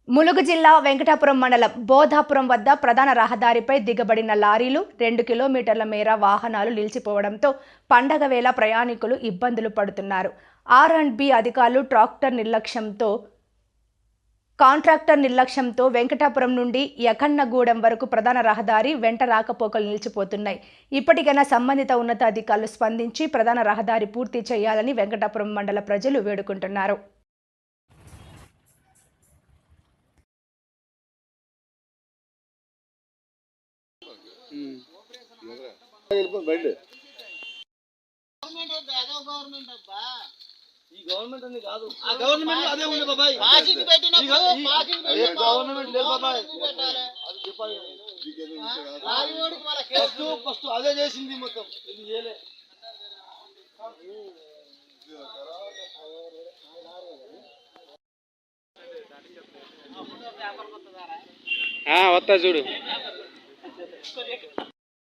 ములుగు జిల్లా వెంకటాపురం మండలం బోధాపురం వద్ద ప్రధాన రహదారిపై దిగబడిన లారీలు 2 కిలోమీటర్ల మేర వాహనాలు నిలిచిపోవడంతో పండగ వేళ ప్రయాణికులు ఇబ్బందులు పడుతున్నారు. ఆర్&బి అధికారులు కాంట్రాక్టర్ నిర్లక్ష్యంతో వెంకటాపురం నుండి యకన్నగూడెం వరకు ప్రధాన రహదారి వెంట రాకపోకలు నిలిచిపోతున్నాయి. ఇప్పటికైనా సంబంధిత ఉన్నతాధికారులు స్పందించి ప్రధాన రహదారి పూర్తి చేయాలని వెంకటాపురం మండల ప్రజలు వేడుకుంటున్నారు. గవర్నమెంట్ అని కాదు, ఆ గవర్నమెంట్ అదే ఉంది బాబాయ్. పాసింగ్ పెట్టినప్పుడు పాసింగ్ గవర్నమెంట్ లేదు బాబాయ్. అది చెప్పాలి. రాజోడికి మన కేసు ఫస్ట్ అదే చేసింది, మొత్తం ఇది చేయలే. వస్తా చూడు.